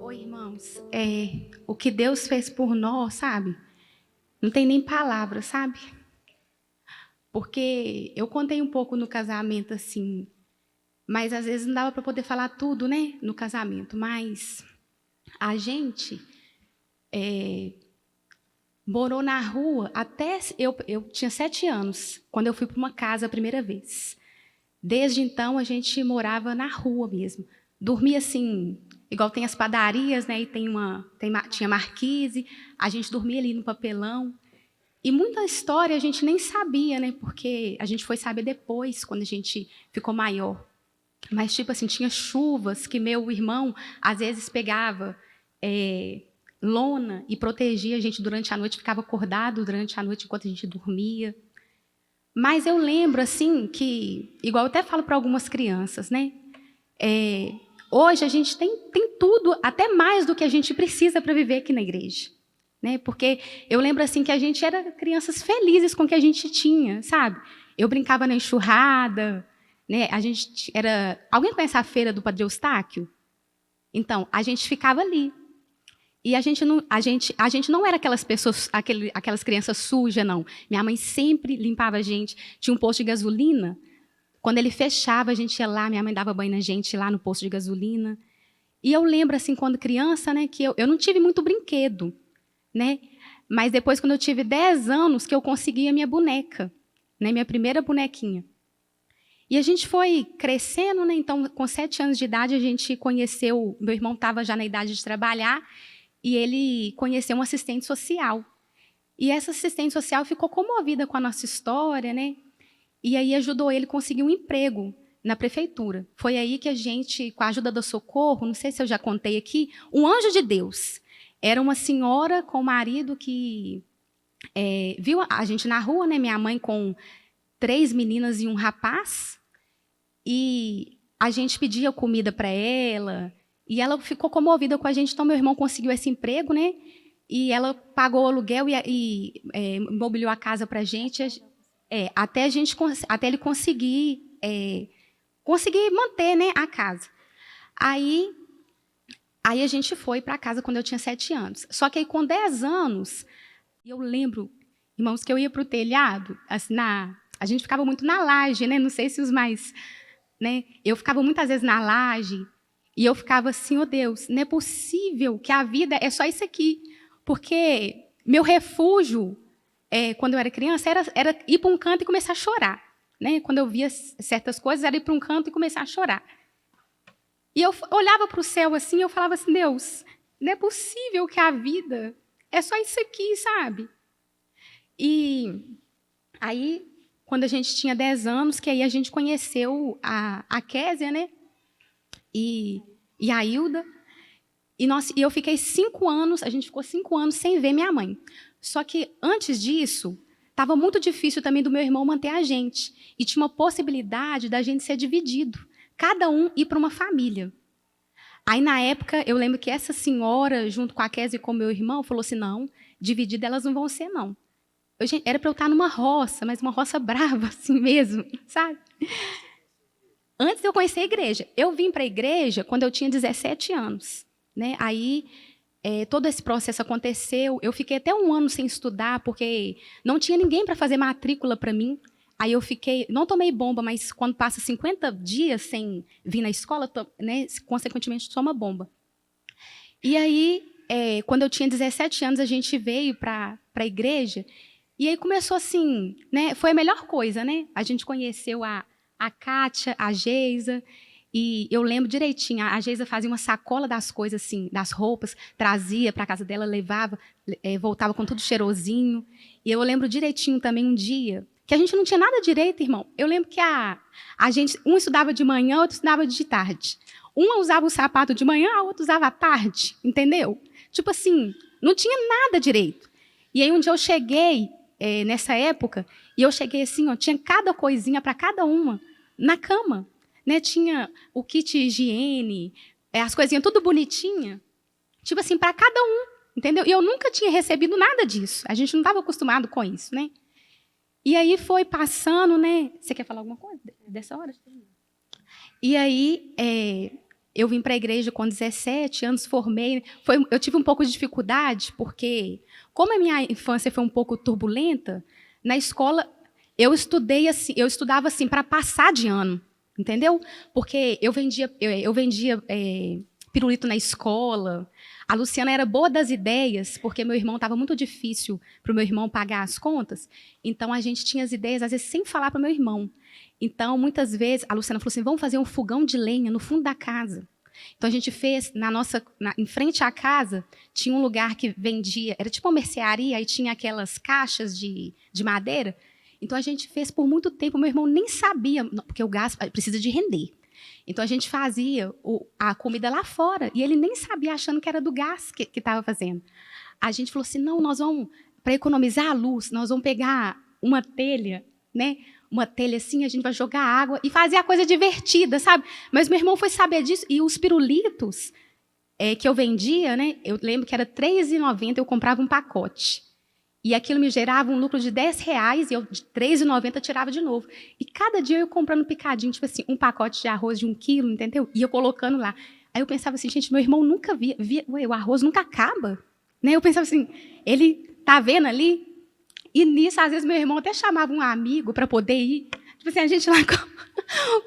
Oi, irmãos. O que Deus fez por nós, sabe? Não tem nem palavras, sabe? Porque eu contei um pouco no casamento, assim, mas às vezes não dava para poder falar tudo, né, no casamento. Mas a gente morou na rua até... Eu tinha 7 anos, quando eu fui para uma casa a primeira vez. Desde então, a gente morava na rua mesmo. Dormia assim, igual tem as padarias, né? E tinha marquise, a gente dormia ali no papelão. E muita história a gente nem sabia, né? Porque a gente foi saber depois, quando a gente ficou maior. Mas, tipo assim, tinha chuvas que meu irmão, às vezes, pegava lona e protegia a gente durante a noite, ficava acordado durante a noite enquanto a gente dormia. Mas eu lembro, assim, que, igual eu até falo para algumas crianças, né? Hoje a gente tem tudo, até mais do que a gente precisa para viver aqui na igreja. Né? Porque eu lembro, assim, que a gente era crianças felizes com o que a gente tinha, sabe? Eu brincava na enxurrada, né? A gente era... Alguém conhece a feira do Padre Eustáquio? Então, a gente ficava ali. E a gente não era aquelas pessoas, aquelas crianças sujas, não. Minha mãe sempre limpava a gente. Tinha um posto de gasolina. Quando ele fechava, a gente ia lá, minha mãe dava banho na gente lá no posto de gasolina. E eu lembro, assim, quando criança, né, que eu não tive muito brinquedo, né? Mas depois, quando eu tive 10 anos, que eu consegui a minha boneca, né, minha primeira bonequinha. E a gente foi crescendo, né? Então, com 7 anos de idade, a gente conheceu... Meu irmão estava já na idade de trabalhar, e ele conheceu um assistente social. E essa assistente social ficou comovida com a nossa história, né? E aí ajudou ele a conseguir um emprego na prefeitura. Foi aí que a gente, com a ajuda do Socorro, não sei se eu já contei aqui, um anjo de Deus. Era uma senhora com o marido que viu a gente na rua, né? Minha mãe com 3 meninas e um rapaz. E a gente pedia comida para ela. E ela ficou comovida com a gente. Então, meu irmão conseguiu esse emprego, né? E ela pagou o aluguel e mobiliou a casa para a gente. Até ele conseguir manter, né, a casa. Aí a gente foi para casa quando eu tinha 7 anos. Só que aí, com 10 anos, eu lembro, irmãos, que eu ia para o telhado, assim, a gente ficava muito na laje, né? Não sei se os mais... Né? Eu ficava muitas vezes na laje e eu ficava assim, oh Deus, não é possível que a vida é só isso aqui. Porque meu refúgio, quando eu era criança, era ir para um canto e começar a chorar. Né? Quando eu via certas coisas, era ir para um canto e começar a chorar. E eu olhava para o céu assim, eu falava assim, Deus, não é possível que a vida é só isso aqui, sabe? E aí, quando a gente tinha 10 anos, que aí a gente conheceu a Késia, né? E a Hilda. E eu fiquei 5 anos, a gente ficou 5 anos sem ver minha mãe. Só que, antes disso, estava muito difícil também do meu irmão manter a gente. E tinha uma possibilidade da gente ser dividido. Cada um ir para uma família. Aí, na época, eu lembro que essa senhora, junto com a Késia e com o meu irmão, falou assim, não, divididas elas não vão ser, não. Era para eu estar numa roça, mas uma roça brava, assim mesmo, sabe? Antes de eu conhecer a igreja. Eu vim para a igreja quando eu tinha 17 anos. Né? Aí, todo esse processo aconteceu. Eu fiquei até 1 ano sem estudar, porque não tinha ninguém para fazer matrícula para mim. Aí eu fiquei... Não tomei bomba, mas quando passa 50 dias sem vir na escola, né, consequentemente, toma bomba. E aí, quando eu tinha 17 anos, a gente veio para a igreja. E aí começou assim, né? Foi a melhor coisa, né? A gente conheceu a Kátia, a Geisa, e eu lembro direitinho, a Geisa fazia uma sacola das coisas, assim, das roupas, trazia para a casa dela, levava, voltava com tudo cheirosinho. E eu lembro direitinho também um dia, que a gente não tinha nada direito, irmão. Eu lembro que a gente, um estudava de manhã, outro estudava de tarde. Um usava o sapato de manhã, a outra usava à tarde, entendeu? Tipo assim, não tinha nada direito. E aí um dia eu cheguei... nessa época, e eu cheguei assim, ó, tinha cada coisinha para cada uma na cama, né? Tinha o kit higiene, as coisinhas tudo bonitinha, tipo assim, para cada um, entendeu? E eu nunca tinha recebido nada disso, a gente não estava acostumado com isso, né? E aí foi passando, né? Você quer falar alguma coisa dessa hora? E aí eu vim para a igreja com 17 anos, formei. Eu tive um pouco de dificuldade, porque, como a minha infância foi um pouco turbulenta, na escola eu estudava assim para passar de ano, entendeu? Porque eu vendia pirulito na escola. A Luciana era boa das ideias, porque meu irmão estava muito difícil para o meu irmão pagar as contas. Então, a gente tinha as ideias, às vezes, sem falar para o meu irmão. Então, muitas vezes, a Luciana falou assim, vamos fazer um fogão de lenha no fundo da casa. Então, a gente fez, em frente à casa, tinha um lugar que vendia, era tipo uma mercearia, aí tinha aquelas caixas de madeira. Então, a gente fez por muito tempo, meu irmão nem sabia, porque o gás precisa de render. Então, a gente fazia a comida lá fora, e ele nem sabia, achando que era do gás que estava fazendo. A gente falou assim, não, nós vamos, para economizar a luz, nós vamos pegar uma telha, né? Uma telha assim, a gente vai jogar água e fazer a coisa divertida, sabe? Mas meu irmão foi saber disso, e os pirulitos que eu vendia, né? Eu lembro que era R$3,90, eu comprava um pacote. E aquilo me gerava um lucro de R$10, e eu de R$3,90 tirava de novo. E cada dia eu comprando picadinho, tipo assim, um pacote de arroz de 1 quilo, entendeu? E eu colocando lá. Aí eu pensava assim, gente, meu irmão nunca via ué, o arroz nunca acaba. Né? Eu pensava assim, ele tá vendo ali? E nisso, às vezes, meu irmão até chamava um amigo para poder ir. Tipo assim, a gente lá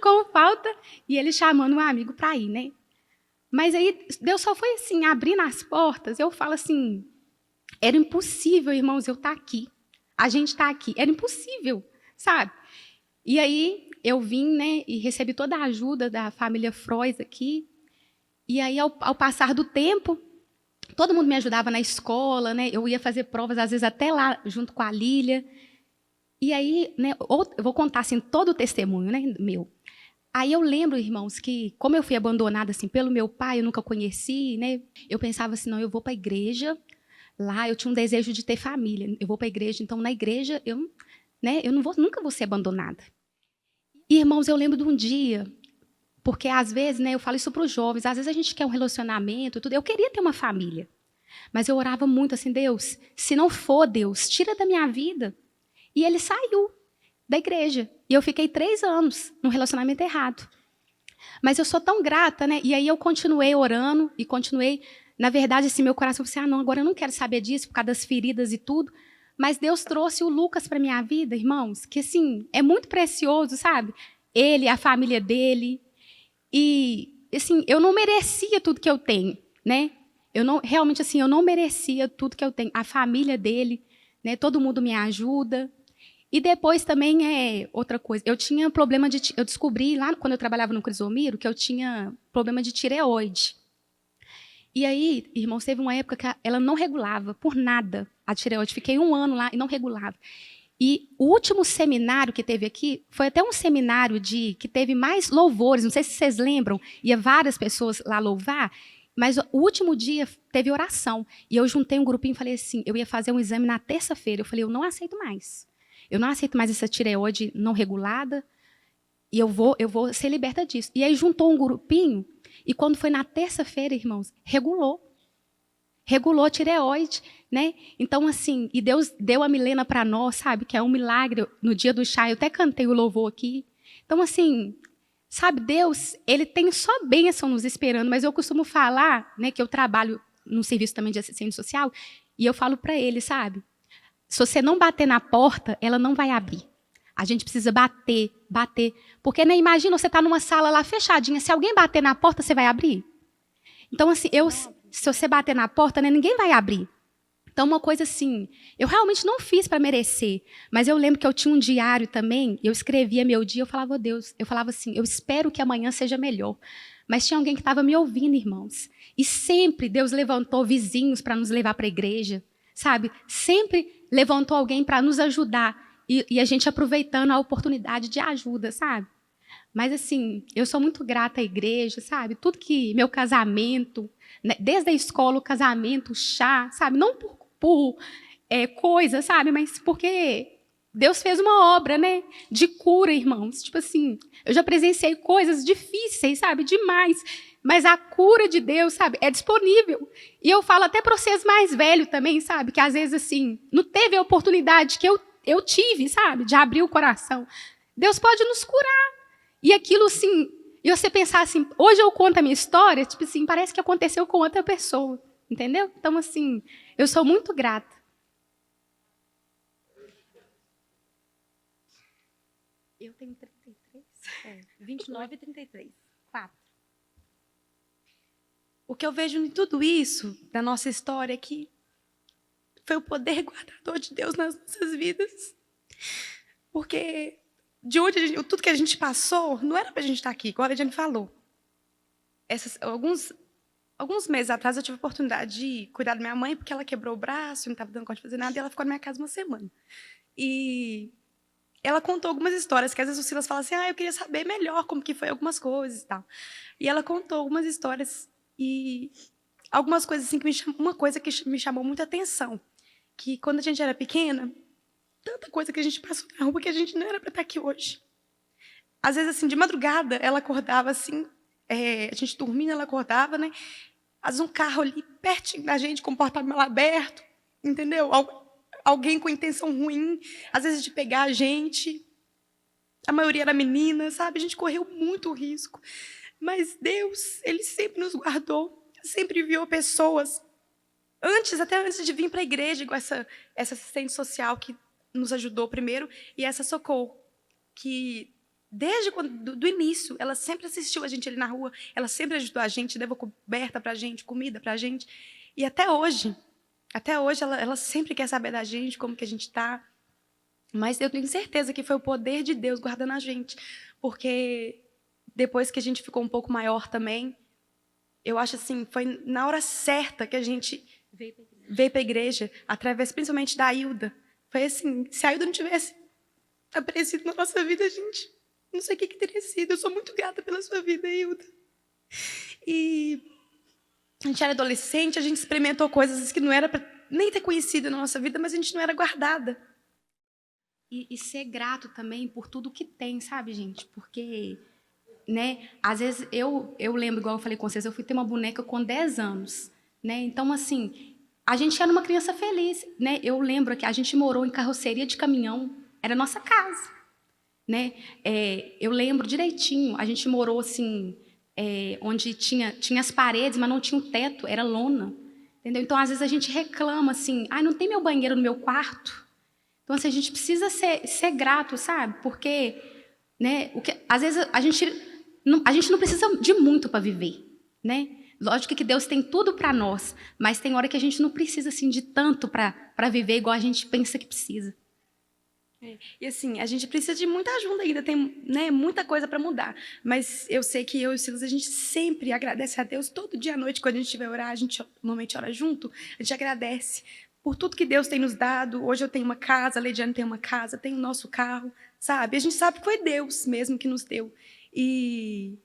com falta, e ele chamando um amigo para ir, né? Mas aí, Deus só foi assim, abrindo as portas. Eu falo assim, era impossível, irmãos, eu estar aqui. A gente está aqui. Era impossível, sabe? E aí, eu vim, né, e recebi toda a ajuda da família Frois aqui. E aí, ao passar do tempo, todo mundo me ajudava na escola, né? Eu ia fazer provas, às vezes, até lá, junto com a Lília. E aí, né, eu vou contar assim, todo o testemunho, né, meu. Aí eu lembro, irmãos, que como eu fui abandonada assim, pelo meu pai, eu nunca conheci, né? Eu pensava assim, não, eu vou para a igreja. Lá eu tinha um desejo de ter família. Eu vou para a igreja, então na igreja eu nunca vou ser abandonada. E, irmãos, eu lembro de um dia, porque às vezes, né, eu falo isso para os jovens, às vezes a gente quer um relacionamento, tudo. Eu queria ter uma família, mas eu orava muito assim, Deus, se não for, Deus, tira da minha vida. E ele saiu da igreja. E eu fiquei 3 anos num relacionamento errado. Mas eu sou tão grata, né? E aí eu continuei orando e continuei. Na verdade, assim, meu coração falou assim, não, agora eu não quero saber disso, por causa das feridas e tudo. Mas Deus trouxe o Lucas para minha vida, irmãos, que, assim, é muito precioso, sabe? Ele, a família dele. E, assim, eu não merecia tudo que eu tenho, né? Realmente, assim, eu não merecia tudo que eu tenho. A família dele, né? Todo mundo me ajuda. E depois também outra coisa. Eu tinha problema eu descobri lá quando eu trabalhava no Crisomiro que eu tinha problema de tireoide. E aí, irmãos, teve uma época que ela não regulava por nada a tireoide. Fiquei 1 ano lá e não regulava. E o último seminário que teve aqui foi até um seminário que teve mais louvores. Não sei se vocês lembram, ia várias pessoas lá louvar. Mas o último dia teve oração. E eu juntei um grupinho e falei assim, eu ia fazer um exame na terça-feira. Eu falei, eu não aceito mais. Eu não aceito mais essa tireoide não regulada. E eu vou ser liberta disso. E aí juntou um grupinho. E quando foi na terça-feira, irmãos, regulou a tireoide, né? Então, assim, e Deus deu a Milena para nós, sabe? Que é um milagre. No dia do chá, eu até cantei o louvor aqui. Então, assim, sabe, Deus, Ele tem só bênção nos esperando. Mas eu costumo falar, né, que eu trabalho num serviço também de assistente social, e eu falo para ele, sabe? Se você não bater na porta, ela não vai abrir. A gente precisa bater. Porque, né, imagina, você está numa sala lá fechadinha, se alguém bater na porta, você vai abrir? Então, assim, se você bater na porta, né, ninguém vai abrir. Então, uma coisa assim, eu realmente não fiz para merecer, mas eu lembro que eu tinha um diário também, eu escrevia meu dia, eu falava, oh, Deus, eu falava assim, eu espero que amanhã seja melhor. Mas tinha alguém que estava me ouvindo, irmãos. E sempre Deus levantou vizinhos para nos levar para a igreja, sabe? Sempre levantou alguém para nos ajudar. E a gente aproveitando a oportunidade de ajuda, sabe? Mas, assim, eu sou muito grata à igreja, sabe? Tudo que meu casamento, né? Desde a escola, o casamento, o chá, sabe? Não por coisa, sabe? Mas porque Deus fez uma obra, né? De cura, irmãos. Tipo assim, eu já presenciei coisas difíceis, sabe? Demais. Mas a cura de Deus, sabe? É disponível. E eu falo até para vocês mais velhos também, sabe? Que às vezes, assim, não teve a oportunidade que eu tive, sabe? De abrir o coração. Deus pode nos curar. E aquilo, assim, E você pensar assim, hoje eu conto a minha história, tipo assim, parece que aconteceu com outra pessoa, entendeu? Então, assim, eu sou muito grata. Eu tenho 33. 29 e 33. 4. O que eu vejo em tudo isso, da nossa história, é que foi o poder guardador de Deus nas nossas vidas. Porque de onde tudo que a gente passou, não era para a gente estar aqui, igual a Regiane falou. Alguns meses atrás eu tive a oportunidade de cuidar da minha mãe, porque ela quebrou o braço, não estava dando conta de fazer nada, e ela ficou na minha casa uma semana. E ela contou algumas histórias, que às vezes o Silas fala assim, eu queria saber melhor como que foi algumas coisas e tal. E ela contou algumas histórias e algumas coisas assim, uma coisa que me chamou muita atenção, que quando a gente era pequena, tanta coisa que a gente passou na rua que a gente não era para estar aqui hoje. Às vezes, assim, de madrugada, ela acordava assim, a gente dormindo, ela acordava, né? Às vezes um carro ali pertinho da gente, com o porta-malas aberto, entendeu? Alguém com intenção ruim, às vezes de pegar a gente. A maioria era menina, sabe? A gente correu muito risco. Mas Deus, Ele sempre nos guardou, sempre enviou pessoas. Até antes de vir para a igreja, igual essa assistente social que nos ajudou primeiro, e essa Socorro, que desde do início, ela sempre assistiu a gente ali na rua, ela sempre ajudou a gente, levou coberta para a gente, comida para a gente. E até hoje ela sempre quer saber da gente, como que a gente está. Mas eu tenho certeza que foi o poder de Deus guardando a gente. Porque depois que a gente ficou um pouco maior também, eu acho assim, foi na hora certa que a gente veio para a igreja, através principalmente da Hilda. Foi assim, se a Hilda não tivesse aparecido na nossa vida, gente, não sei o que teria sido. Eu sou muito grata pela sua vida, Hilda. E a gente era adolescente, a gente experimentou coisas que não era para nem ter conhecido na nossa vida, mas a gente não era guardada. E ser grato também por tudo que tem, sabe, gente? Porque, né, às vezes eu lembro, igual eu falei com vocês, eu fui ter uma boneca com 10 anos, né? Então, assim, a gente era uma criança feliz, né? Eu lembro que a gente morou em carroceria de caminhão, era a nossa casa, né? Eu lembro direitinho, a gente morou assim, onde tinha as paredes, mas não tinha um teto, era lona, entendeu? Então, às vezes a gente reclama assim, não tem meu banheiro no meu quarto. Então, assim, a gente precisa ser grato, sabe? Porque, né, às vezes a gente não precisa de muito para viver, né? Lógico que Deus tem tudo para nós, mas tem hora que a gente não precisa assim de tanto para viver igual a gente pensa que precisa. E assim, a gente precisa de muita ajuda ainda, tem, né, muita coisa para mudar. Mas eu sei que eu e o Silas, a gente sempre agradece a Deus, todo dia à noite, quando a gente vai orar, a gente normalmente ora junto, a gente agradece por tudo que Deus tem nos dado. Hoje eu tenho uma casa, a Leidiane tem uma casa, tem o nosso carro, sabe? A gente sabe que foi Deus mesmo que nos deu. E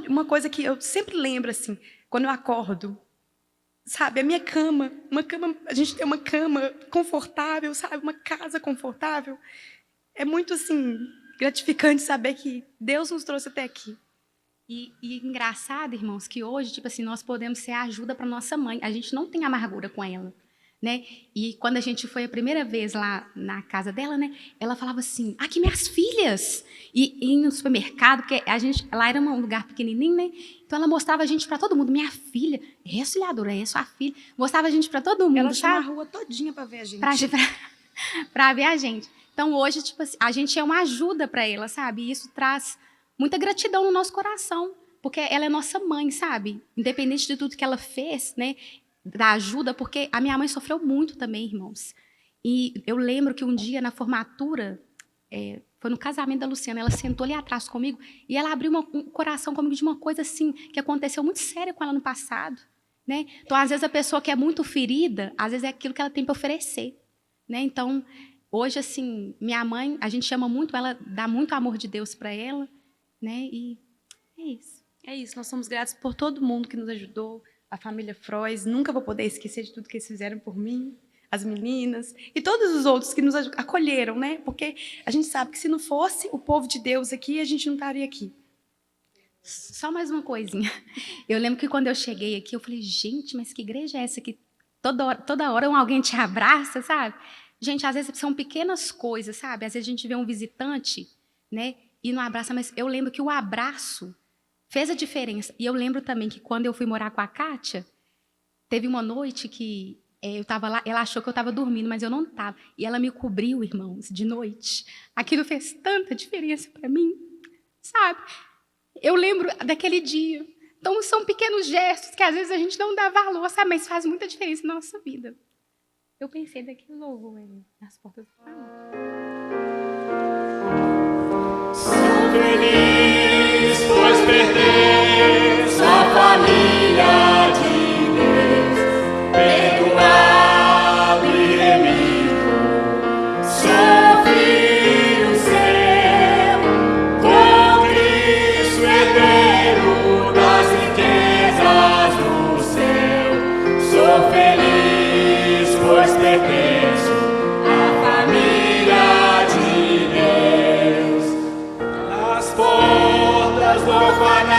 uma coisa que eu sempre lembro, assim, quando eu acordo, sabe, a minha cama, a gente tem uma cama confortável, sabe, uma casa confortável. É muito, assim, gratificante saber que Deus nos trouxe até aqui. E engraçado, irmãos, que hoje, tipo assim, nós podemos ser ajuda para nossa mãe. A gente não tem amargura com ela, né? E quando a gente foi a primeira vez lá na casa dela, né? Ela falava assim, aqui minhas filhas. E no supermercado, porque lá era um lugar pequenininho, né? Então ela mostrava a gente para todo mundo, minha filha, auxiliadora, é sua filha. Mostrava a gente para todo mundo, ela chama sabe? a rua todinha para ver a gente. Para ver a gente. Então hoje, tipo assim, a gente é uma ajuda para ela, sabe? E isso traz muita gratidão no nosso coração, porque ela é nossa mãe, sabe? Independente de tudo que ela fez, né? Da ajuda, porque a minha mãe sofreu muito também, irmãos. E eu lembro que um dia, na formatura, foi no casamento da Luciana, ela sentou ali atrás comigo e ela abriu um coração comigo de uma coisa assim, que aconteceu muito séria com ela no passado, né? Então, às vezes, a pessoa que é muito ferida, às vezes é aquilo que ela tem para oferecer, né? Então, hoje, assim, minha mãe, a gente chama muito, ela dá muito amor de Deus para ela, né? E é isso. É isso, nós somos gratos por todo mundo que nos ajudou, a família Frois, nunca vou poder esquecer de tudo que eles fizeram por mim, as meninas e todos os outros que nos acolheram, né? Porque a gente sabe que se não fosse o povo de Deus aqui, a gente não estaria aqui. Só mais uma coisinha. Eu lembro que quando eu cheguei aqui, eu falei, gente, mas que igreja é essa que toda hora alguém te abraça, sabe? Gente, às vezes são pequenas coisas, sabe? Às vezes a gente vê um visitante, né? E não abraça, mas eu lembro que o abraço fez a diferença. E eu lembro também que quando eu fui morar com a Kátia, teve uma noite que eu estava lá, ela achou que eu estava dormindo, mas eu não estava. E ela me cobriu, irmãos, de noite. Aquilo fez tanta diferença para mim, sabe? Eu lembro daquele dia. Então, são pequenos gestos que às vezes a gente não dá valor, sabe? Mas faz muita diferença na nossa vida. Eu pensei daquele louvor nas portas do amor. Sou feliz, pois pertenço à família de Deus, perdoado e remido. Sou filho seu, com Cristo herdeiro das riquezas do céu. Sou feliz, pois pertenço à família de Deus. As portas do orfanato